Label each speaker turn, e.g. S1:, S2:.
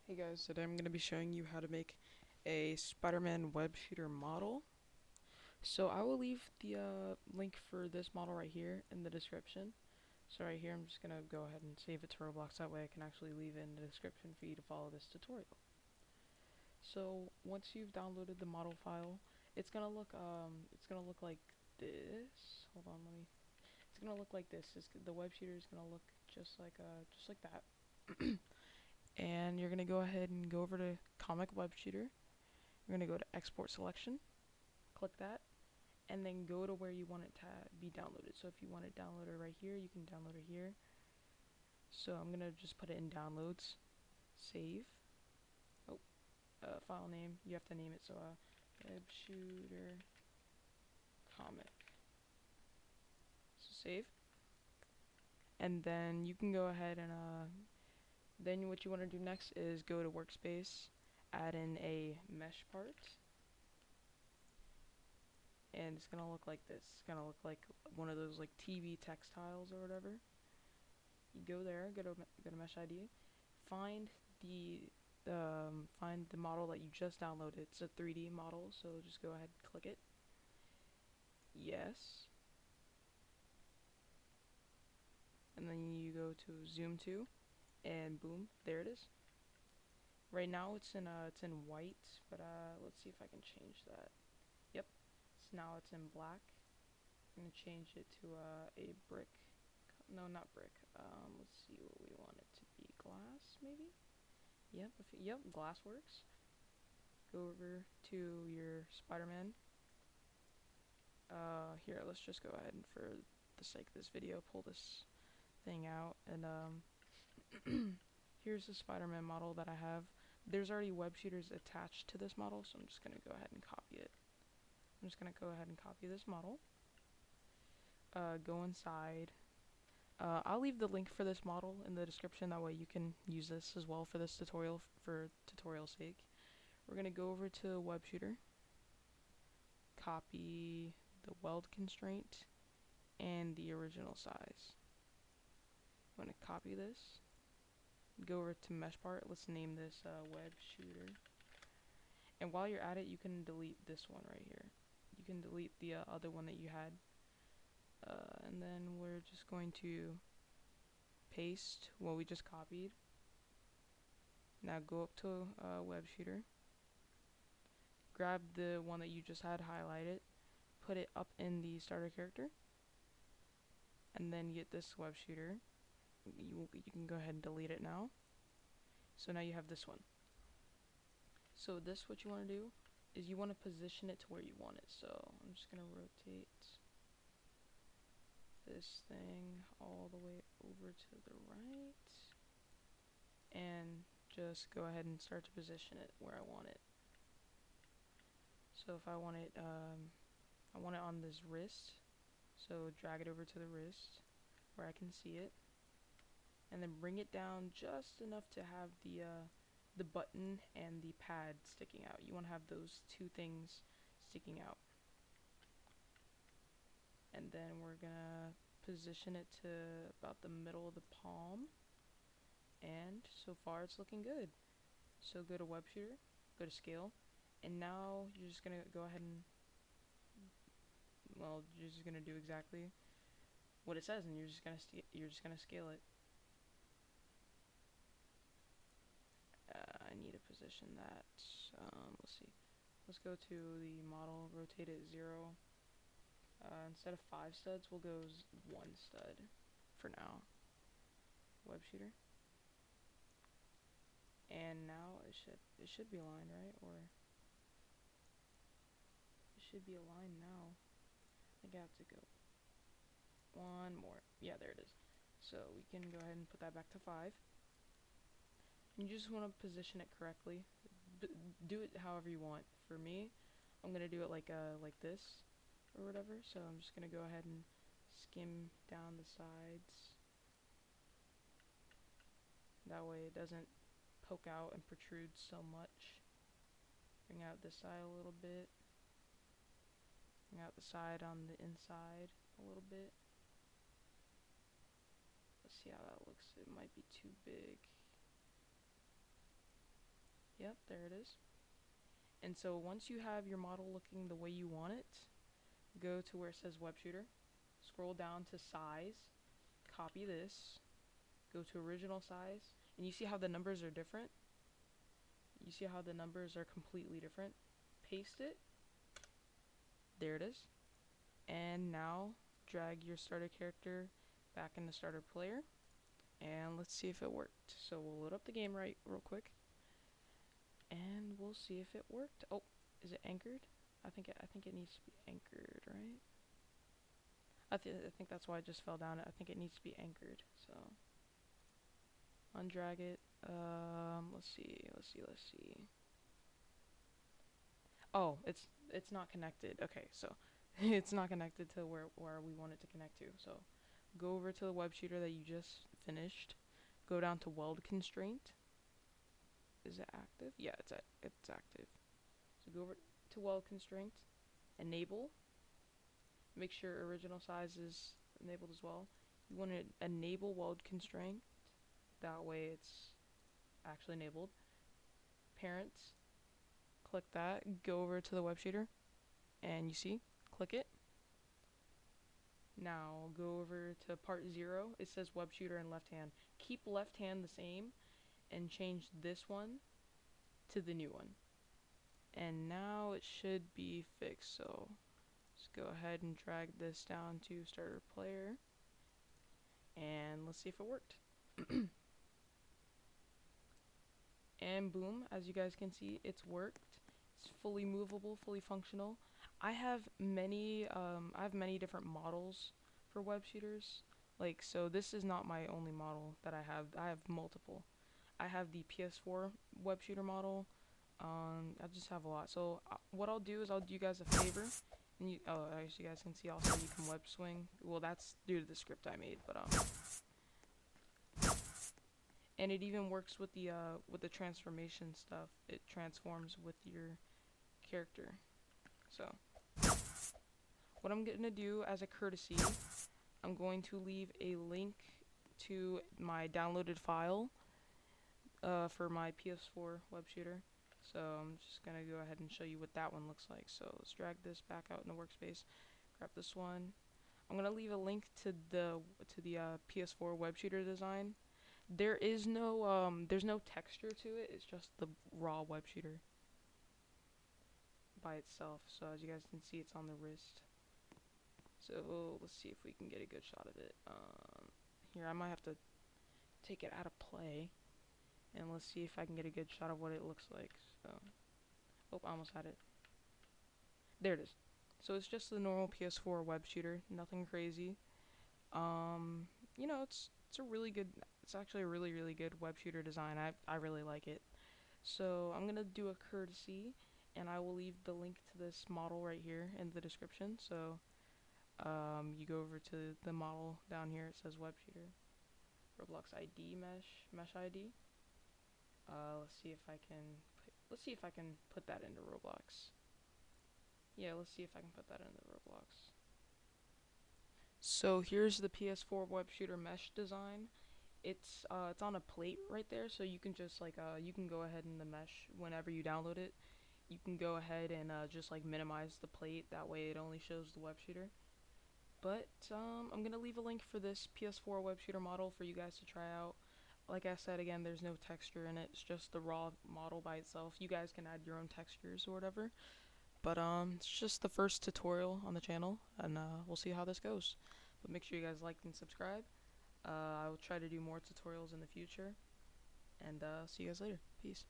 S1: Hey guys, today I'm going to be showing you how to make a Spider-Man web shooter model. So I will leave the link for this model right here in the description. So right here I'm just going to go ahead and save it to Roblox, that way I can actually leave it in the description for you to follow this tutorial. So once you've downloaded the model file, it's going to look like this. Hold on, it's going to look like this. The web shooter is going to look just like that. And you're going to go ahead and go over to Comic Web Shooter. You're going to go to Export Selection, click that, and then go to where you want it to be downloaded. So if you want it downloaded right here, you can download it here. So I'm going to just put it in Downloads, Save. Oh, file name, you have to name it. So Web Shooter Comic. So save. And then you can go ahead and then what you want to do next is go to Workspace, add in a mesh part. And it's gonna look like this. It's gonna look like one of those like TV textiles or whatever. You go there, go to Mesh ID, find the model that you just downloaded. It's a 3D model, so just go ahead and click it. Yes, and then you go to Zoom to, and boom, there it is. Right now it's in white, but let's see if I can change that. Yep, so now it's in black. I'm gonna change it to a brick. No, not brick. Let's see what we want it to be. Glass, maybe? Yep, glass works. Go over to your Spider-Man. Here, let's just go ahead and, for the sake of this video, pull this thing out. And, here's the Spider-Man model that I have. There's already web shooters attached to this model, so I'm just gonna go ahead and copy it. I'm just gonna go ahead and copy this model. Go inside. I'll leave the link for this model in the description, that way you can use this as well for this tutorial, for tutorial sake. We're going to go over to web shooter, copy the weld constraint and the original size. I'm going to copy this, go over to mesh part, let's name this web shooter. And while you're at it, you can delete this one right here. You can delete the other one that you had. And then we're just going to paste what we just copied. Now go up to web shooter, grab the one that you just had highlighted, put it up in the starter character, and then get this web shooter. You can go ahead and delete it now. So now you have this one. So this, what you want to do is you want to position it to where you want it. So I'm just going to rotate this thing all the way over to the right, and just go ahead and start to position it where I want it. So if I want it on this wrist, so drag it over to the wrist where I can see it, and then bring it down just enough to have the button and the pad sticking out. You want to have those two things sticking out. And then we're gonna position it to about the middle of the palm, and so far it's looking good. So go to web shooter, go to scale, and now you're just gonna go ahead and, well, you're just gonna do exactly what it says, and you're just gonna scale it. I need to position that. Let's see. Let's go to the model, rotate it 0. Instead of 5 studs, we'll go 1 stud for now. Web shooter. And now it should be aligned, right? Or it should be aligned now. I think I have to go one more. Yeah, there it is. So we can go ahead and put that back to 5. You just want to position it correctly. Do it however you want. For me, I'm gonna do it like this or whatever. So I'm just gonna go ahead and skim down the sides. That way it doesn't poke out and protrude so much. Bring out this side a little bit. Bring out the side on the inside a little bit. Let's see how that looks. It might be too big. Yep, there it is. And so once you have your model looking the way you want it, go to where it says web shooter, scroll down to size, copy this, go to original size, and you see how the numbers are different? You see how the numbers are completely different? Paste it. There it is. And now drag your starter character back into starter player, and let's see if it worked. So we'll load up the game real quick, and we'll see if it worked. Oh, is it anchored? I think it needs to be anchored, right? I think that's why it just fell down. I think it needs to be anchored. So undrag it. Let's see. Oh, it's not connected. Okay, so it's not connected to where we want it to connect to. So go over to the web shooter that you just finished. Go down to weld constraint. Is it active? Yeah, it's active. So go over to weld constraint, enable. Make sure original size is enabled as well. You want to enable weld constraint. That way it's actually enabled. Parents, click that. Go over to the web shooter, and you see, click it. Now go over to part 0. It says web shooter and left hand. Keep left hand the same and change this one to the new one. And now it should be fixed. So let's go ahead and drag this down to starter player, and let's see if it worked. And boom, as you guys can see, it's worked. It's fully movable, fully functional. I have many different models for web shooters. Like, so this is not my only model that I have. I have multiple. I have the PS4 web shooter model. I just have a lot. So what I'll do is I'll do you guys a favor, and as you guys can see, also you can web swing. Well, that's due to the script I made, but and it even works with the transformation stuff. It transforms with your character. So what I'm gonna do as a courtesy, I'm going to leave a link to my downloaded file for my PS4 web shooter. So I'm just gonna go ahead and show you what that one looks like. So let's drag this back out in the workspace. Grab this one. I'm gonna leave a link to the PS4 web shooter design. There's no texture to it. It's just the raw web shooter by itself. So as you guys can see, it's on the wrist. So let's see if we can get a good shot of it. Here, I might have to take it out of play, and let's see if I can get a good shot of what it looks like. So, oh, I almost had it. There it is. So it's just the normal PS4 web shooter, nothing crazy. You know, it's a really good. It's actually a really good web shooter design. I really like it. So I'm gonna do a courtesy, and I will leave the link to this model right here in the description. So you go over to the model down here. It says web shooter, Roblox ID mesh ID. Let's see if I can put that into Roblox. Yeah, let's see if I can put that into Roblox. So here's the PS4 web shooter mesh design. It's on a plate right there, so you can just you can go ahead in the mesh whenever you download it. You can go ahead and just minimize the plate. That way it only shows the web shooter. But I'm gonna leave a link for this PS4 web shooter model for you guys to try out. Like I said again, there's no texture in it. It's just the raw model by itself. You guys can add your own textures or whatever. But it's just the first tutorial on the channel, and we'll see how this goes. But make sure you guys like and subscribe. I will try to do more tutorials in the future, and see you guys later. Peace.